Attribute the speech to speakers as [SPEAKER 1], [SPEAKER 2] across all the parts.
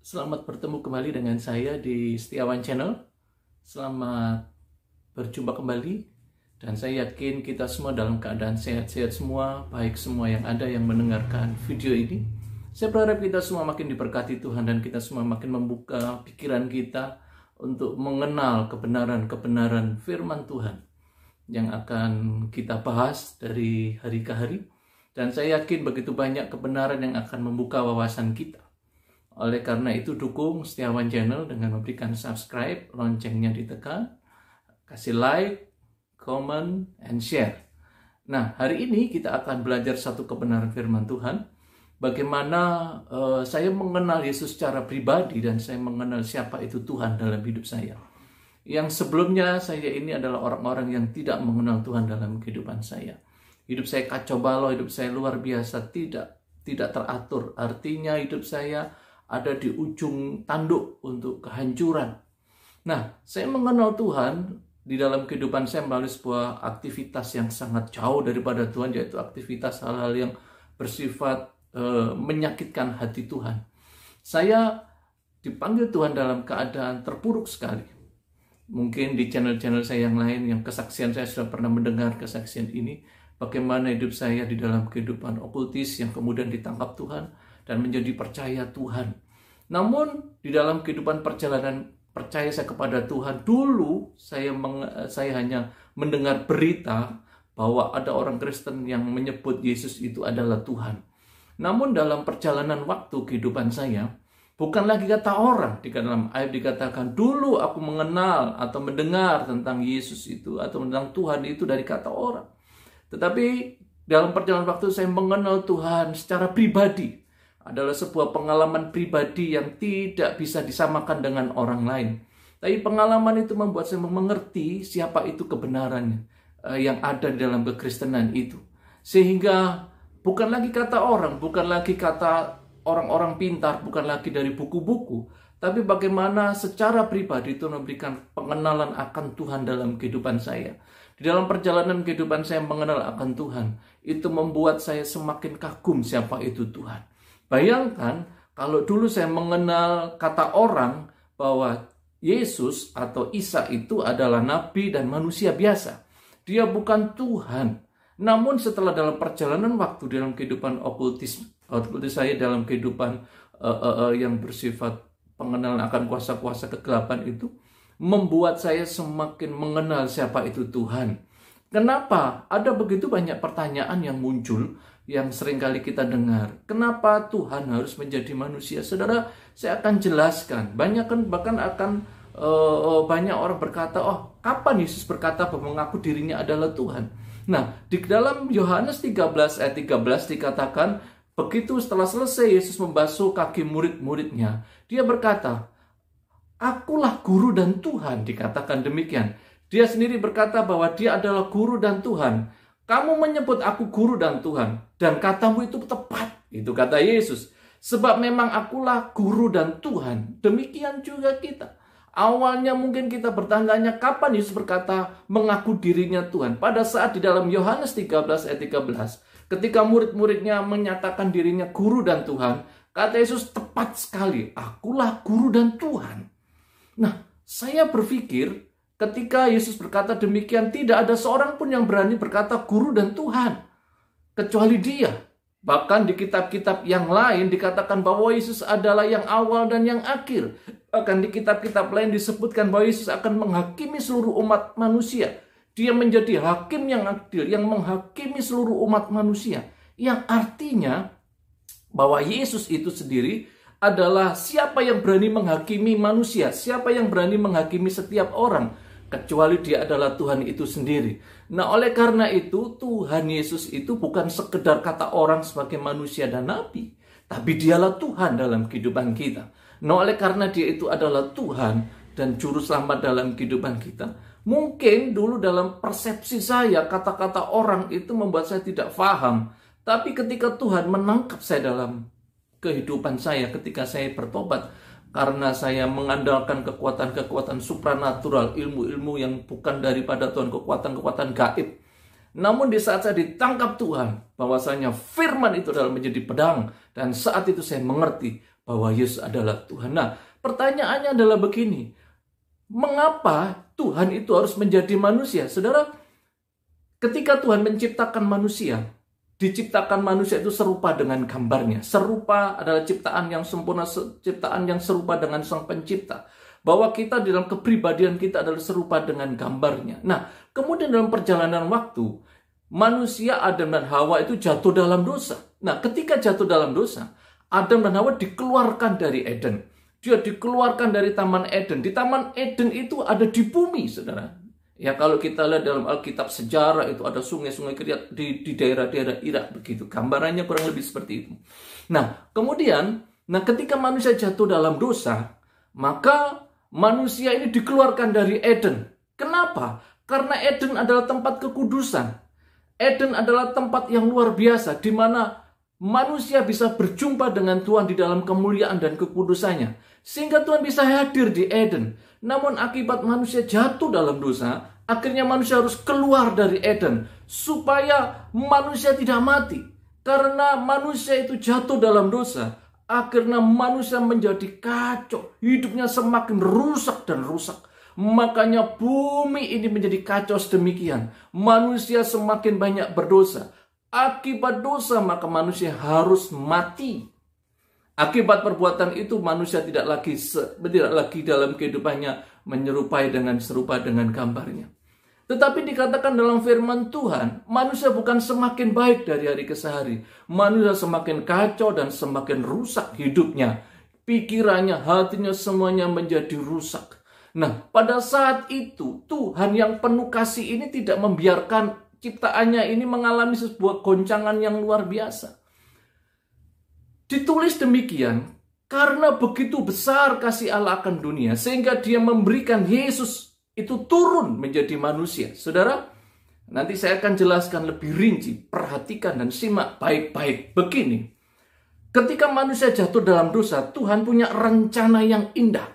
[SPEAKER 1] Selamat bertemu kembali dengan saya di Setiawan Channel. Selamat berjumpa kembali. Dan saya yakin kita semua dalam keadaan sehat-sehat semua, baik semua yang ada yang mendengarkan video ini. Saya berharap kita semua makin diberkati Tuhan dan kita semua makin membuka pikiran kita untuk mengenal kebenaran-kebenaran firman Tuhan yang akan kita bahas dari hari ke hari. Dan saya yakin begitu banyak kebenaran yang akan membuka wawasan kita. Oleh karena itu dukung Setiawan Channel dengan memberikan subscribe, loncengnya ditekan, kasih like, comment, and share. Nah, hari ini kita akan belajar satu kebenaran firman Tuhan. Bagaimana saya mengenal Yesus secara pribadi dan saya mengenal siapa itu Tuhan dalam hidup saya. Yang sebelumnya saya ini adalah orang-orang yang tidak mengenal Tuhan dalam kehidupan saya. Hidup saya kacau balau, hidup saya luar biasa, tidak teratur. Artinya hidup saya ada di ujung tanduk untuk kehancuran. Nah, saya mengenal Tuhan di dalam kehidupan saya melalui sebuah aktivitas yang sangat jauh daripada Tuhan, yaitu aktivitas hal-hal yang bersifat menyakitkan hati Tuhan. Saya dipanggil Tuhan dalam keadaan terpuruk sekali. Mungkin di channel-channel saya yang lain, yang kesaksian saya sudah pernah mendengar kesaksian ini, bagaimana hidup saya di dalam kehidupan okultis yang kemudian ditangkap Tuhan dan menjadi percaya Tuhan. Namun di dalam kehidupan perjalanan percaya saya kepada Tuhan, dulu saya hanya mendengar berita bahwa ada orang Kristen yang menyebut Yesus itu adalah Tuhan. Namun dalam perjalanan waktu kehidupan saya, bukan lagi kata orang. Di dalam ayat dikatakan, dulu aku mengenal atau mendengar tentang Yesus itu atau tentang Tuhan itu dari kata orang. Tetapi dalam perjalanan waktu saya mengenal Tuhan secara pribadi. Adalah sebuah pengalaman pribadi yang tidak bisa disamakan dengan orang lain. Tapi pengalaman itu membuat saya mengerti siapa itu kebenarannya yang ada di dalam kekristenan itu. Sehingga bukan lagi kata orang, bukan lagi kata orang-orang pintar, bukan lagi dari buku-buku. Tapi bagaimana secara pribadi itu memberikan pengenalan akan Tuhan dalam kehidupan saya. Di dalam perjalanan kehidupan saya mengenal akan Tuhan. Itu membuat saya semakin kagum siapa itu Tuhan. Bayangkan kalau dulu saya mengenal kata orang bahwa Yesus atau Isa itu adalah nabi dan manusia biasa. Dia bukan Tuhan. Namun setelah dalam perjalanan waktu dalam kehidupan okultis saya dalam kehidupan yang bersifat pengenalan akan kuasa-kuasa kegelapan itu membuat saya semakin mengenal siapa itu Tuhan. Kenapa? Ada begitu banyak pertanyaan yang muncul yang seringkali kita dengar. Kenapa Tuhan harus menjadi manusia? Saudara, saya akan jelaskan. Bahkan akan banyak orang berkata, oh kapan Yesus berkata bahwa mengaku dirinya adalah Tuhan? Nah, di dalam Yohanes 13 ayat 13 dikatakan, begitu setelah selesai Yesus membasuh kaki murid-muridnya, dia berkata, akulah guru dan Tuhan, dikatakan demikian. Dia sendiri berkata bahwa dia adalah guru dan Tuhan. Kamu menyebut aku guru dan Tuhan, dan katamu itu tepat. Itu kata Yesus. Sebab memang akulah guru dan Tuhan. Demikian juga kita. Awalnya mungkin kita bertanya kapan Yesus berkata mengaku dirinya Tuhan. Pada saat di dalam Yohanes 13 ayat 13. Ketika murid-muridnya menyatakan dirinya guru dan Tuhan. Kata Yesus tepat sekali. Akulah guru dan Tuhan. Nah, saya berpikir ketika Yesus berkata demikian, tidak ada seorang pun yang berani berkata guru dan Tuhan. Kecuali dia. Bahkan di kitab-kitab yang lain dikatakan bahwa Yesus adalah yang awal dan yang akhir. Bahkan di kitab-kitab lain disebutkan bahwa Yesus akan menghakimi seluruh umat manusia. Dia menjadi hakim yang adil, yang menghakimi seluruh umat manusia. Yang artinya bahwa Yesus itu sendiri adalah siapa yang berani menghakimi manusia, siapa yang berani menghakimi setiap orang, kecuali dia adalah Tuhan itu sendiri. Nah, oleh karena itu, Tuhan Yesus itu bukan sekedar kata orang sebagai manusia dan nabi, tapi dialah Tuhan dalam kehidupan kita. Nah, oleh karena dia itu adalah Tuhan dan juru selamat dalam kehidupan kita, mungkin dulu dalam persepsi saya, kata-kata orang itu membuat saya tidak paham. Tapi ketika Tuhan menangkap saya dalam kehidupan saya, ketika saya bertobat, karena saya mengandalkan kekuatan-kekuatan supranatural, ilmu-ilmu yang bukan daripada Tuhan, kekuatan-kekuatan gaib. Namun di saat saya ditangkap Tuhan, bahwasanya firman itu adalah menjadi pedang. Dan saat itu saya mengerti bahwa Yesus adalah Tuhan. Nah, pertanyaannya adalah begini. Mengapa Tuhan itu harus menjadi manusia? Saudara, ketika Tuhan menciptakan manusia, diciptakan manusia itu serupa dengan gambarnya. Serupa adalah ciptaan yang sempurna, ciptaan yang serupa dengan Sang Pencipta. Bahwa kita di dalam kepribadian kita adalah serupa dengan gambarnya. Nah, kemudian dalam perjalanan waktu, manusia Adam dan Hawa itu jatuh dalam dosa. Nah, ketika jatuh dalam dosa, Adam dan Hawa dikeluarkan dari Eden. Dia dikeluarkan dari Taman Eden. Di Taman Eden itu ada di bumi, saudara. Ya, kalau kita lihat dalam Alkitab sejarah itu ada sungai-sungai kecil di daerah-daerah Irak begitu. Gambarannya kurang lebih seperti itu. Nah, kemudian, ketika manusia jatuh dalam dosa, maka manusia ini dikeluarkan dari Eden. Kenapa? Karena Eden adalah tempat kekudusan. Eden adalah tempat yang luar biasa, di mana manusia bisa berjumpa dengan Tuhan di dalam kemuliaan dan kekudusannya. Sehingga Tuhan bisa hadir di Eden. Namun akibat manusia jatuh dalam dosa, akhirnya manusia harus keluar dari Eden. Supaya manusia tidak mati. Karena manusia itu jatuh dalam dosa, akhirnya manusia menjadi kacau. Hidupnya semakin rusak dan rusak. Makanya bumi ini menjadi kacau sedemikian. Manusia semakin banyak berdosa. Akibat dosa maka manusia harus mati. Akibat perbuatan itu manusia tidak lagi dalam kehidupannya serupa dengan gambarnya. Tetapi dikatakan dalam firman Tuhan, manusia bukan semakin baik dari hari ke hari. Manusia semakin kacau dan semakin rusak hidupnya. Pikirannya, hatinya semuanya menjadi rusak. Nah, pada saat itu Tuhan yang penuh kasih ini tidak membiarkan ciptaannya ini mengalami sebuah goncangan yang luar biasa. Ditulis demikian, karena begitu besar kasih Allah akan dunia, sehingga dia memberikan Yesus itu turun menjadi manusia. Saudara, nanti saya akan jelaskan lebih rinci. Perhatikan dan simak baik-baik. Begini, ketika manusia jatuh dalam dosa, Tuhan punya rencana yang indah.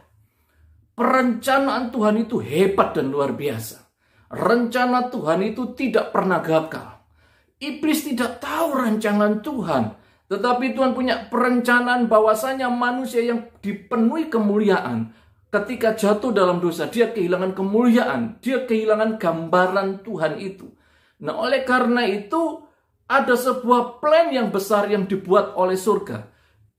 [SPEAKER 1] Perencanaan Tuhan itu hebat dan luar biasa. Rencana Tuhan itu tidak pernah gagal. Iblis tidak tahu rancangan Tuhan. Tetapi Tuhan punya perencanaan bahwasanya manusia yang dipenuhi kemuliaan, ketika jatuh dalam dosa, dia kehilangan kemuliaan. Dia kehilangan gambaran Tuhan itu. Nah, oleh karena itu, ada sebuah plan yang besar yang dibuat oleh surga.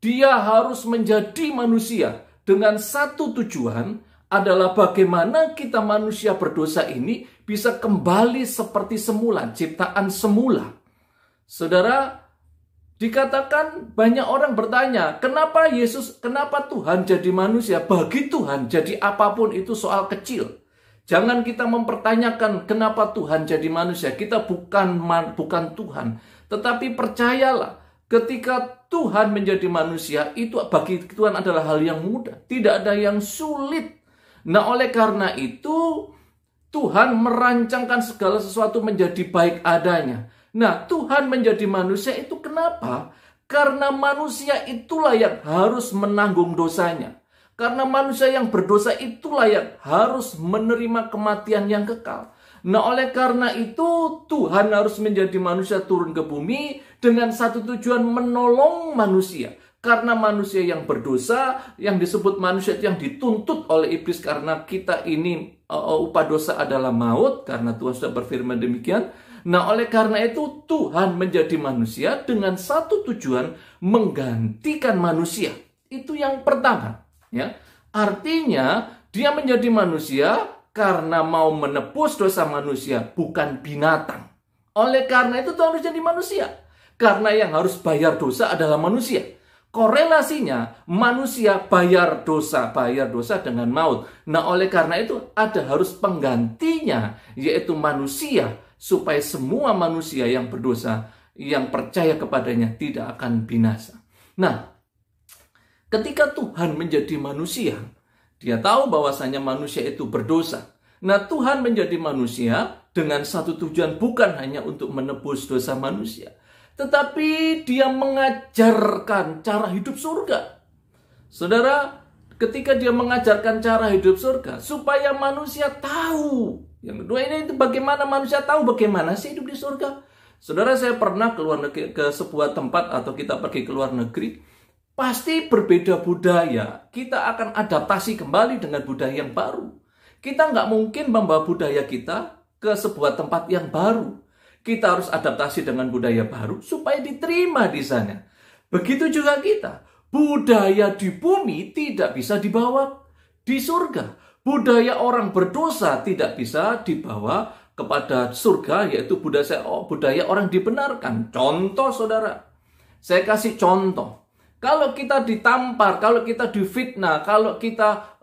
[SPEAKER 1] Dia harus menjadi manusia dengan satu tujuan adalah bagaimana kita manusia berdosa ini bisa kembali seperti semula, ciptaan semula. Saudara, dikatakan banyak orang bertanya, kenapa Tuhan jadi manusia? Bagi Tuhan, jadi apapun itu soal kecil. Jangan kita mempertanyakan kenapa Tuhan jadi manusia. Kita bukan Tuhan. Tetapi percayalah, ketika Tuhan menjadi manusia, itu bagi Tuhan adalah hal yang mudah. Tidak ada yang sulit. Nah, oleh karena itu, Tuhan merancangkan segala sesuatu menjadi baik adanya. Nah, Tuhan menjadi manusia itu kenapa? Karena manusia itulah yang harus menanggung dosanya. Karena manusia yang berdosa itulah yang harus menerima kematian yang kekal. Nah, oleh karena itu Tuhan harus menjadi manusia turun ke bumi dengan satu tujuan, menolong manusia. Karena manusia yang berdosa, yang disebut manusia yang dituntut oleh iblis, karena kita ini upah dosa adalah maut, karena Tuhan sudah berfirman demikian. Nah, oleh karena itu Tuhan menjadi manusia dengan satu tujuan, menggantikan manusia. Itu yang pertama, ya. Artinya dia menjadi manusia karena mau menebus dosa manusia, bukan binatang. Oleh karena itu Tuhan harus jadi manusia, karena yang harus bayar dosa adalah manusia. Korelasinya manusia bayar dosa dengan maut. Nah, oleh karena itu harus penggantinya, yaitu manusia, supaya semua manusia yang berdosa, yang percaya kepadanya tidak akan binasa. Nah, ketika Tuhan menjadi manusia, dia tahu bahwasanya manusia itu berdosa. Nah, Tuhan menjadi manusia dengan satu tujuan, bukan hanya untuk menebus dosa manusia, tetapi dia mengajarkan cara hidup surga. Saudara, ketika dia mengajarkan cara hidup surga, supaya manusia tahu. Yang kedua ini, bagaimana manusia tahu bagaimana sih hidup di surga. Saudara, saya pernah ke luar negeri, ke sebuah tempat, atau kita pergi ke luar negeri. pasti berbeda budaya. Kita akan adaptasi kembali dengan budaya yang baru. Kita nggak mungkin membawa budaya kita ke sebuah tempat yang baru. Kita harus adaptasi dengan budaya baru supaya diterima di sana. Begitu juga kita. Budaya di bumi tidak bisa dibawa di surga. Budaya orang berdosa tidak bisa dibawa kepada surga, yaitu budaya orang dibenarkan. Contoh, saudara. Saya kasih contoh. Kalau kita ditampar, kalau kita difitnah, kalau kita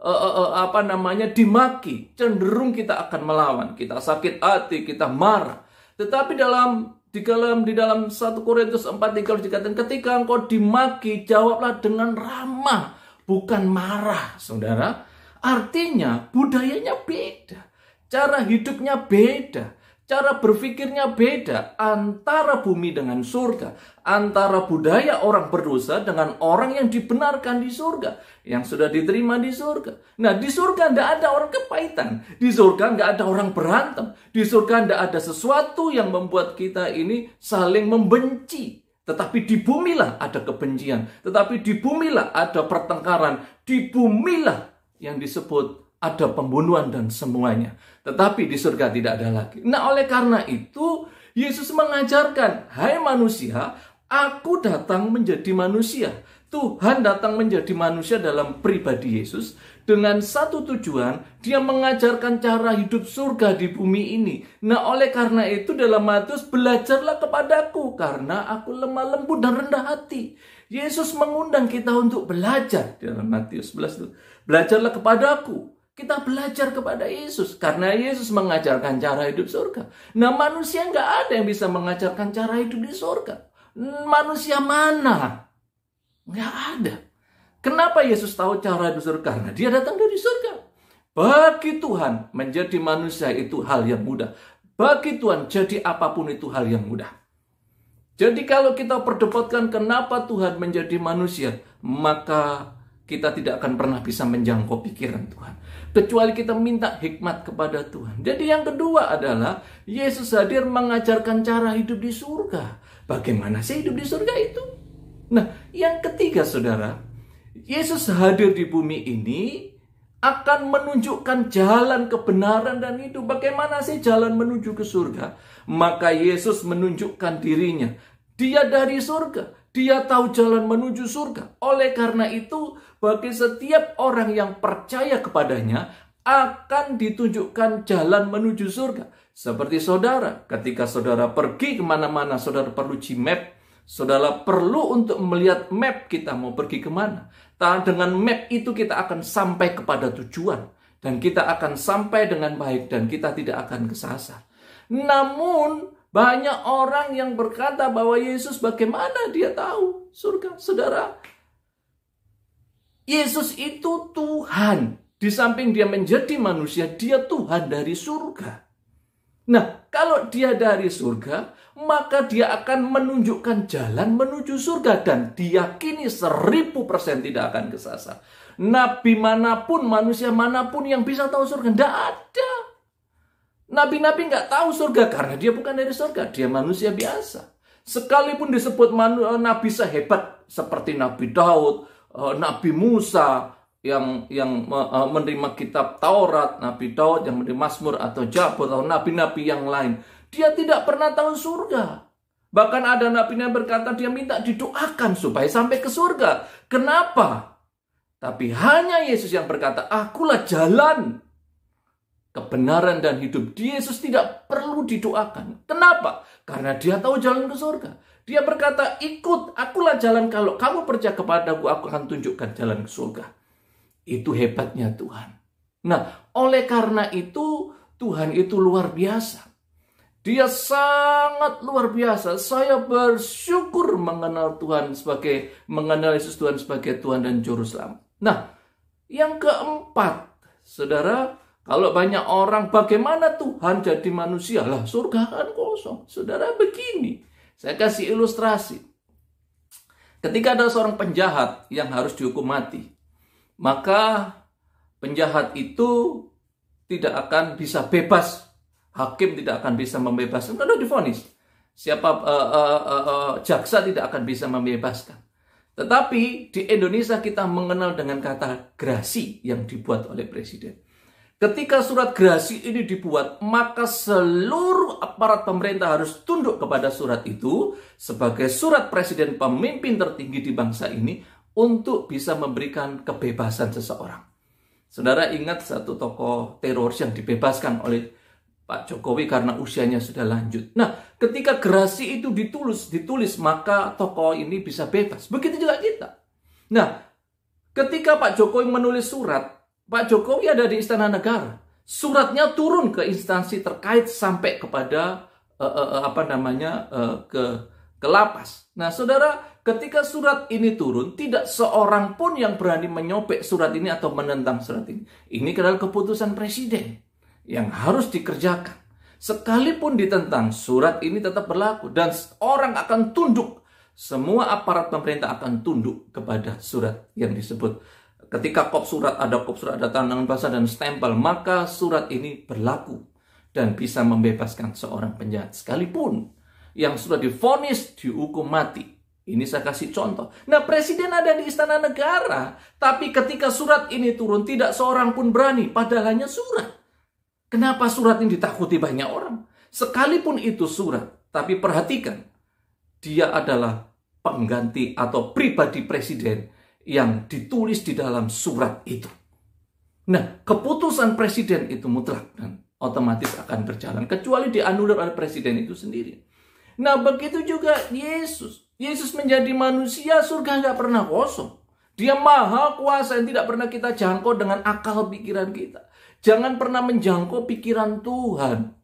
[SPEAKER 1] dimaki, cenderung kita akan melawan. Kita sakit hati, kita marah. Tetapi di dalam 1 Korintus 4:3 dikatakan, ketika engkau dimaki, jawablah dengan ramah, bukan marah, saudara. Artinya budayanya beda, cara hidupnya beda, cara berpikirnya beda antara bumi dengan surga, antara budaya orang berdosa dengan orang yang dibenarkan di surga, yang sudah diterima di surga. Nah, di surga tidak ada orang kepahitan, di surga tidak ada orang berantem, di surga tidak ada sesuatu yang membuat kita ini saling membenci. Tetapi di bumilah ada kebencian, tetapi di bumilah ada pertengkaran, di bumilah yang disebut ada pembunuhan dan semuanya. Tetapi di surga tidak ada lagi. Nah, oleh karena itu, Yesus mengajarkan, hai manusia, aku datang menjadi manusia. Tuhan datang menjadi manusia dalam pribadi Yesus. Dengan satu tujuan, dia mengajarkan cara hidup surga di bumi ini. Nah, oleh karena itu dalam Matius, belajarlah kepadaku, karena aku lemah lembut dan rendah hati. Yesus mengundang kita untuk belajar. Dalam Matius 11 itu, belajarlah kepadaku. Kita belajar kepada Yesus, karena Yesus mengajarkan cara hidup surga. Nah, manusia nggak ada yang bisa mengajarkan cara hidup di surga. Manusia mana? Nggak ada. Kenapa Yesus tahu cara hidup surga? Karena dia datang dari surga. Bagi Tuhan, menjadi manusia itu hal yang mudah. Bagi Tuhan, jadi apapun itu hal yang mudah. Jadi kalau kita perdebatkan kenapa Tuhan menjadi manusia, maka kita tidak akan pernah bisa menjangkau pikiran Tuhan. Kecuali kita minta hikmat kepada Tuhan. Jadi yang kedua adalah, Yesus hadir mengajarkan cara hidup di surga. Bagaimana sih hidup di surga itu? Nah, yang ketiga, saudara, Yesus hadir di bumi ini akan menunjukkan jalan kebenaran dan hidup. Bagaimana sih jalan menuju ke surga? Maka Yesus menunjukkan dirinya. Dia dari surga. Dia tahu jalan menuju surga. Oleh karena itu, bagi setiap orang yang percaya kepadanya, akan ditunjukkan jalan menuju surga. Seperti saudara, ketika saudara pergi kemana-mana, saudara perlu Gmap. Saudara perlu untuk melihat map kita mau pergi kemana. Dengan map itu kita akan sampai kepada tujuan. Dan kita akan sampai dengan baik dan kita tidak akan kesasar. Namun banyak orang yang berkata bahwa Yesus bagaimana dia tahu surga. Saudara, Yesus itu Tuhan. Di samping dia menjadi manusia, dia Tuhan dari surga. Nah, kalau dia dari surga, maka dia akan menunjukkan jalan menuju surga. Dan diyakini 1000% tidak akan kesasar. Nabi manapun, manusia manapun yang bisa tahu surga, tidak ada. Nabi-nabi nggak tahu surga karena dia bukan dari surga. Dia manusia biasa. Sekalipun disebut nabi sehebat seperti Nabi Daud, Nabi Musa, yang menerima kitab Taurat, Nabi Daud yang menerima Mazmur atau Jabur, atau nabi-nabi yang lain, dia tidak pernah tahu surga. Bahkan ada nabi yang berkata dia minta didoakan supaya sampai ke surga. Kenapa? Tapi hanya Yesus yang berkata, akulah jalan, kebenaran dan hidup. Yesus tidak perlu didoakan. Kenapa? Karena dia tahu jalan ke surga. Dia berkata, ikut, akulah jalan, kalau kamu percaya kepadaku, aku akan tunjukkan jalan ke surga. Itu hebatnya Tuhan. Nah, oleh karena itu, Tuhan itu luar biasa. Dia sangat luar biasa. Saya bersyukur mengenal Yesus Tuhan sebagai Tuhan dan Juru Selamat. Nah, yang keempat, saudara, kalau banyak orang, bagaimana Tuhan jadi manusia? Lah, surga kan kosong. Saudara, begini, saya kasih ilustrasi. Ketika ada seorang penjahat yang harus dihukum mati, maka penjahat itu tidak akan bisa bebas. Hakim tidak akan bisa membebaskan. Karena divonis. Jaksa tidak akan bisa membebaskan. Tetapi di Indonesia kita mengenal dengan kata gerasi yang dibuat oleh presiden. Ketika surat gerasi ini dibuat, maka seluruh aparat pemerintah harus tunduk kepada surat itu sebagai surat presiden pemimpin tertinggi di bangsa ini untuk bisa memberikan kebebasan seseorang. Saudara ingat satu tokoh teroris yang dibebaskan oleh Pak Jokowi karena usianya sudah lanjut. Nah, ketika gerasi itu ditulis, maka tokoh ini bisa bebas. Begitu juga kita. Nah, ketika Pak Jokowi menulis surat, Pak Jokowi ada di Istana Negara. Suratnya turun ke instansi terkait sampai kepada ke lapas. Nah, saudara, ketika surat ini turun, tidak seorang pun yang berani menyobek surat ini atau menentang surat ini. Ini adalah keputusan presiden yang harus dikerjakan. Sekalipun ditentang, surat ini tetap berlaku dan orang akan tunduk. Semua aparat pemerintah akan tunduk kepada surat yang disebut. Ketika kop surat, ada tangan basah dan stempel, maka surat ini berlaku dan bisa membebaskan seorang penjahat sekalipun yang sudah divonis dihukum mati. Ini saya kasih contoh. Nah, presiden ada di Istana Negara, tapi ketika surat ini turun, tidak seorang pun berani, padahal hanya surat. Kenapa surat ini ditakuti banyak orang? Sekalipun itu surat, tapi perhatikan, dia adalah pengganti atau pribadi presiden yang ditulis di dalam surat itu. Nah, keputusan presiden itu mutlak dan otomatis akan berjalan, kecuali dianulir oleh presiden itu sendiri. Nah, begitu juga Yesus. Yesus menjadi manusia, surga nggak pernah kosong. Dia maha kuasa yang tidak pernah kita jangkau dengan akal pikiran kita. Jangan pernah menjangkau pikiran Tuhan.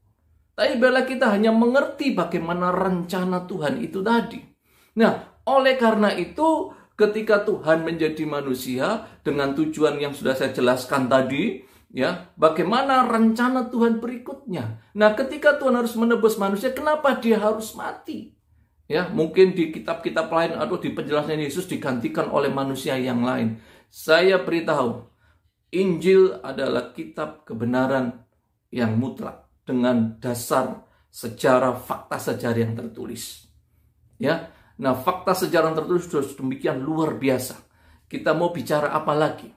[SPEAKER 1] Tapi bila kita hanya mengerti bagaimana rencana Tuhan itu tadi. Nah, oleh karena itu, ketika Tuhan menjadi manusia dengan tujuan yang sudah saya jelaskan tadi, ya, bagaimana rencana Tuhan berikutnya. Nah, ketika Tuhan harus menebus manusia, kenapa dia harus mati? Ya, mungkin di kitab-kitab lain atau di penjelasan Yesus digantikan oleh manusia yang lain. Saya beritahu, Injil adalah kitab kebenaran yang mutlak dengan dasar sejarah fakta sejarah yang tertulis. Ya, nah fakta sejarah yang tertulis sudah demikian luar biasa. Kita mau bicara apa lagi?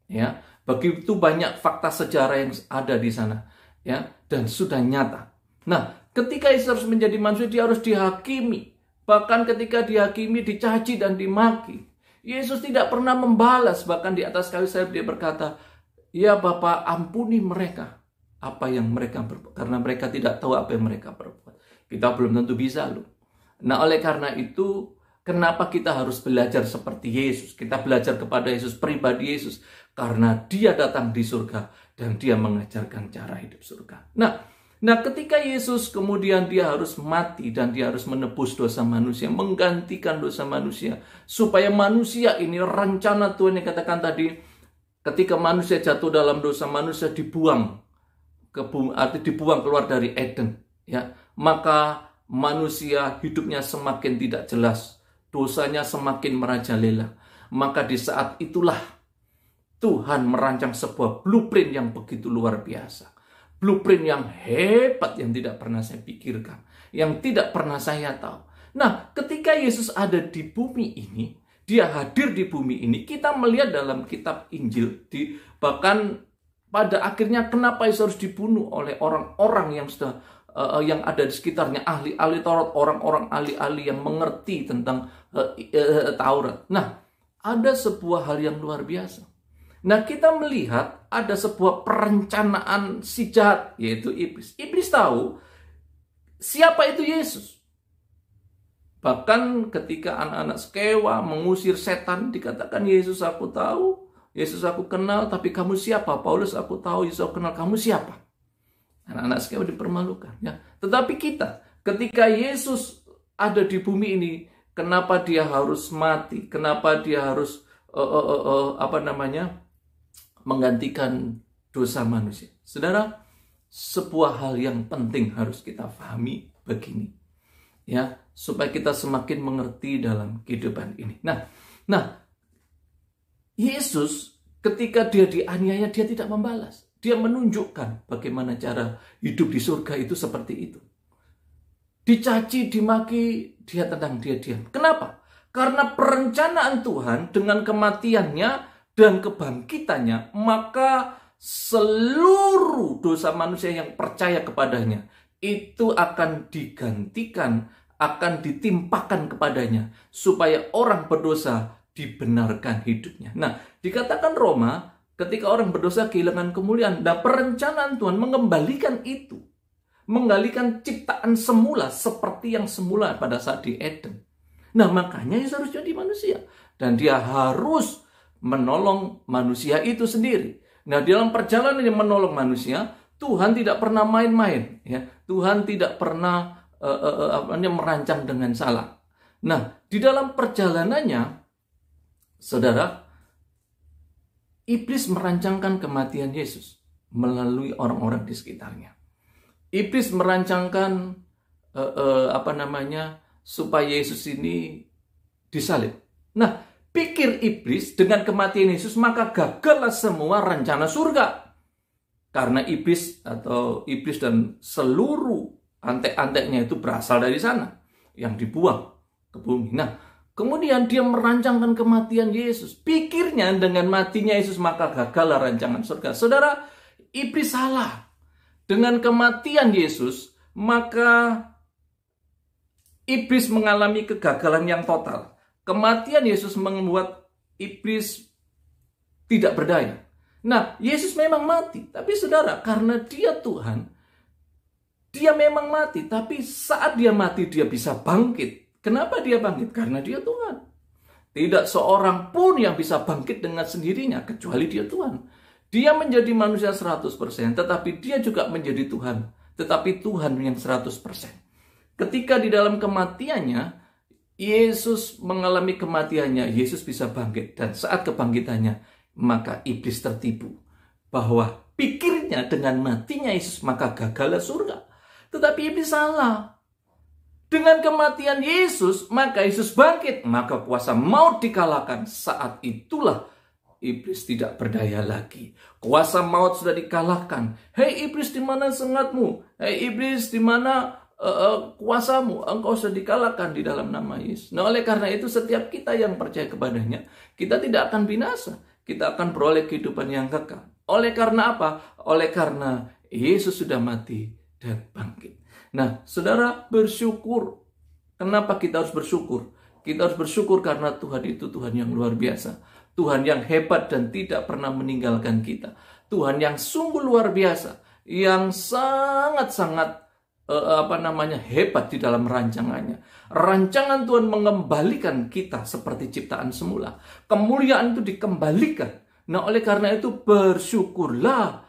[SPEAKER 1] Ya, begitu banyak fakta sejarah yang ada di sana, ya, dan sudah nyata. Nah, ketika Yesus harus menjadi manusia, dia harus dihakimi. Bahkan ketika dihakimi, dicaci dan dimaki. Yesus tidak pernah membalas, bahkan di atas kayu salib dia berkata, "Ya Bapa, ampuni mereka apa yang mereka berbuat, karena mereka tidak tahu apa yang mereka berbuat." Kita belum tentu bisa loh. Nah, oleh karena itu, kenapa kita harus belajar seperti Yesus? Kita belajar kepada Yesus, pribadi Yesus, karena dia datang di surga dan dia mengajarkan cara hidup surga. Nah, ketika Yesus kemudian dia harus mati dan dia harus menebus dosa manusia, menggantikan dosa manusia, supaya manusia ini rencana Tuhan yang katakan tadi, ketika manusia jatuh dalam dosa, manusia dibuang keluar dari Eden, ya, maka manusia hidupnya semakin tidak jelas, dosanya semakin merajalela. Maka di saat itulah Tuhan merancang sebuah blueprint yang begitu luar biasa. Blueprint yang hebat yang tidak pernah saya pikirkan, yang tidak pernah saya tahu. Nah, ketika Yesus ada di bumi ini, dia hadir di bumi ini, kita melihat dalam kitab Injil, bahkan pada akhirnya kenapa Yesus harus dibunuh oleh orang-orang yang sudah yang ada di sekitarnya, ahli-ahli Taurat, orang-orang ahli-ahli yang mengerti tentang Taurat. Nah, ada sebuah hal yang luar biasa. Nah, kita melihat ada sebuah perencanaan si jahat, yaitu iblis. Iblis tahu siapa itu Yesus. Bahkan ketika anak-anak Skewa mengusir setan, dikatakan, "Yesus aku tahu, Yesus aku kenal, tapi kamu siapa? Paulus aku tahu, Yesus aku kenal, kamu siapa?" Anak-anak Skewa dipermalukan. Ya. Tetapi kita, ketika Yesus ada di bumi ini, kenapa dia harus mati? Kenapa dia harus menggantikan dosa manusia? Saudara, sebuah hal yang penting harus kita pahami begini, ya, supaya kita semakin mengerti dalam kehidupan ini. Nah, Yesus ketika dia dianiaya, dia tidak membalas. Dia menunjukkan bagaimana cara hidup di surga itu seperti itu. Dicaci, dimaki, dia tenang, dia diam. Kenapa? Karena perencanaan Tuhan dengan kematiannya dan kebangkitannya, maka seluruh dosa manusia yang percaya kepadanya itu akan digantikan, akan ditimpakan kepadanya, supaya orang berdosa dibenarkan hidupnya. Nah, dikatakan Roma, ketika orang berdosa kehilangan kemuliaan, dan perencanaan Tuhan mengembalikan itu, menggalikan ciptaan semula seperti yang semula pada saat di Eden. Nah, makanya Yesus harus jadi manusia, dan dia harus menolong manusia itu sendiri. Nah, dalam perjalanan yang menolong manusia, Tuhan tidak pernah main-main, ya. Tuhan tidak pernah merancang dengan salah. Nah, di dalam perjalanannya, saudara, iblis merancangkan kematian Yesus melalui orang-orang di sekitarnya. Iblis merancangkan supaya Yesus ini disalib. Nah, pikir iblis dengan kematian Yesus maka gagallah semua rencana surga. Karena iblis dan seluruh antek-anteknya itu berasal dari sana, yang dibuang ke bumi. Nah, kemudian dia merancangkan kematian Yesus. Pikirnya dengan matinya Yesus maka gagallah rancangan surga. Saudara, iblis salah. Dengan kematian Yesus, maka iblis mengalami kegagalan yang total. Kematian Yesus membuat iblis tidak berdaya. Nah, Yesus memang mati. Tapi saudara, karena dia Tuhan, dia memang mati. Tapi saat dia mati, dia bisa bangkit. Kenapa dia bangkit? Karena dia Tuhan. Tidak seorang pun yang bisa bangkit dengan sendirinya, kecuali dia Tuhan. Dia menjadi manusia 100%, tetapi dia juga menjadi Tuhan. Tetapi Tuhan yang 100%. Ketika di dalam kematiannya, Yesus mengalami kematiannya, Yesus bisa bangkit. Dan saat kebangkitannya, maka iblis tertipu. Bahwa pikirnya dengan matinya Yesus, maka gagallah surga. Tetapi iblis salah. Dengan kematian Yesus, maka Yesus bangkit. Maka kuasa maut dikalahkan. Saat itulah iblis tidak berdaya lagi. Kuasa maut sudah dikalahkan. Hei iblis, di mana sengatmu? Hei iblis, di mana kuasamu? Engkau sudah dikalahkan di dalam nama Yesus. Nah, oleh karena itu setiap kita yang percaya kepadanya, kita tidak akan binasa. Kita akan beroleh kehidupan yang kekal. Oleh karena apa? Oleh karena Yesus sudah mati dan bangkit. Nah, saudara, bersyukur. Kenapa kita harus bersyukur? Kita harus bersyukur karena Tuhan itu Tuhan yang luar biasa. Tuhan yang hebat dan tidak pernah meninggalkan kita. Tuhan yang sungguh luar biasa. Yang sangat-sangat hebat di dalam rancangannya. Rancangan Tuhan mengembalikan kita seperti ciptaan semula. Kemuliaan itu dikembalikan. Nah, oleh karena itu bersyukurlah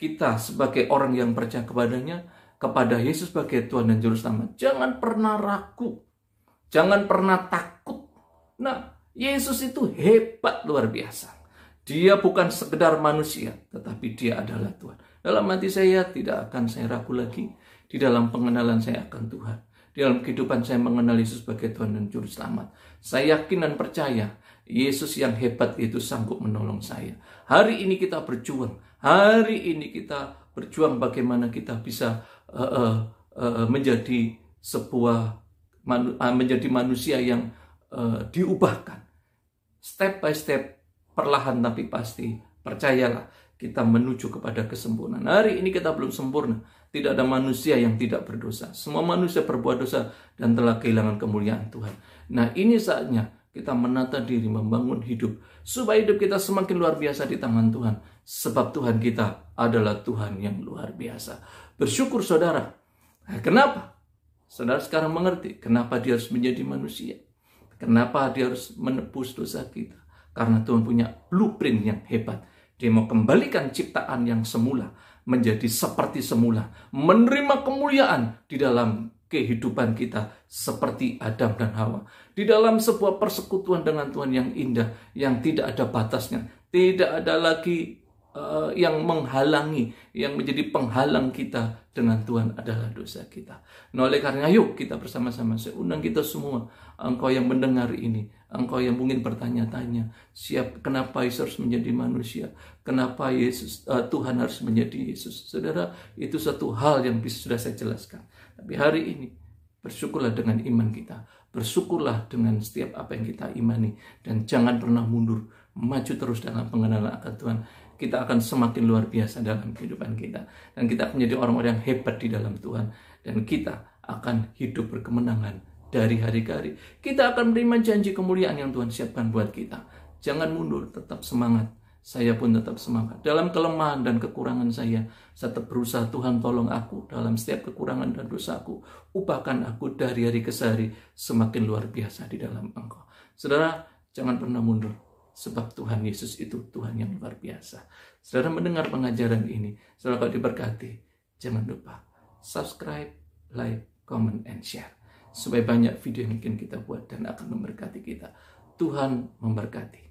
[SPEAKER 1] kita sebagai orang yang percaya kepadanya, kepada Yesus sebagai Tuhan dan Juru Selamat. Jangan pernah ragu. Jangan pernah takut. Nah, Yesus itu hebat luar biasa. Dia bukan sekedar manusia, tetapi dia adalah Tuhan. Dalam hati saya tidak akan saya ragu lagi. Di dalam pengenalan saya akan Tuhan. Di dalam kehidupan saya mengenal Yesus sebagai Tuhan dan Juru Selamat. Saya yakin dan percaya Yesus yang hebat itu sanggup menolong saya. Hari ini kita berjuang. Hari ini kita berjuang bagaimana kita bisa menjadi menjadi manusia yang diubahkan. Step by step, perlahan tapi pasti. Percayalah, kita menuju kepada kesempurnaan. Hari ini kita belum sempurna. Tidak ada manusia yang tidak berdosa. Semua manusia berbuat dosa dan telah kehilangan kemuliaan Tuhan. Nah, ini saatnya kita menata diri, membangun hidup. Supaya hidup kita semakin luar biasa di tangan Tuhan. Sebab Tuhan kita adalah Tuhan yang luar biasa. Bersyukur saudara. Nah, kenapa? Saudara sekarang mengerti kenapa dia harus menjadi manusia. Kenapa dia harus menebus dosa kita. Karena Tuhan punya blueprint yang hebat. Dia mau kembalikan ciptaan yang semula menjadi seperti semula. Menerima kemuliaan di dalam kehidupan kita seperti Adam dan Hawa. Di dalam sebuah persekutuan dengan Tuhan yang indah, yang tidak ada batasnya. Tidak ada lagi yang menghalangi, yang menjadi penghalang kita dengan Tuhan adalah dosa kita. Nah, oleh karena yuk kita bersama-sama, saya undang kita semua, engkau yang mendengar ini, engkau yang mungkin bertanya-tanya, kenapa Yesus harus menjadi manusia? Kenapa Tuhan harus menjadi Yesus? Saudara, itu satu hal yang sudah saya jelaskan. Tapi hari ini, Bersyukurlah dengan iman kita. Bersyukurlah dengan setiap apa yang kita imani. Dan jangan pernah mundur. Maju terus dalam pengenalan akan Tuhan. Kita akan semakin luar biasa dalam kehidupan kita. Dan kita akan menjadi orang-orang yang hebat di dalam Tuhan. Dan kita akan hidup berkemenangan dari hari ke hari. Kita akan menerima janji kemuliaan yang Tuhan siapkan buat kita. Jangan mundur, tetap semangat. Saya pun tetap semangat. Dalam kelemahan dan kekurangan saya tetap berusaha, Tuhan tolong aku dalam setiap kekurangan dan dosaku. Ubahkan aku dari hari ke hari semakin luar biasa di dalam Engkau. Saudara, jangan pernah mundur. Sebab Tuhan Yesus itu Tuhan yang luar biasa. Saudara mendengar pengajaran ini, saudara kalau diberkati, jangan lupa subscribe, like, comment, and share. Supaya banyak video yang mungkin kita buat dan akan memberkati kita. Tuhan memberkati.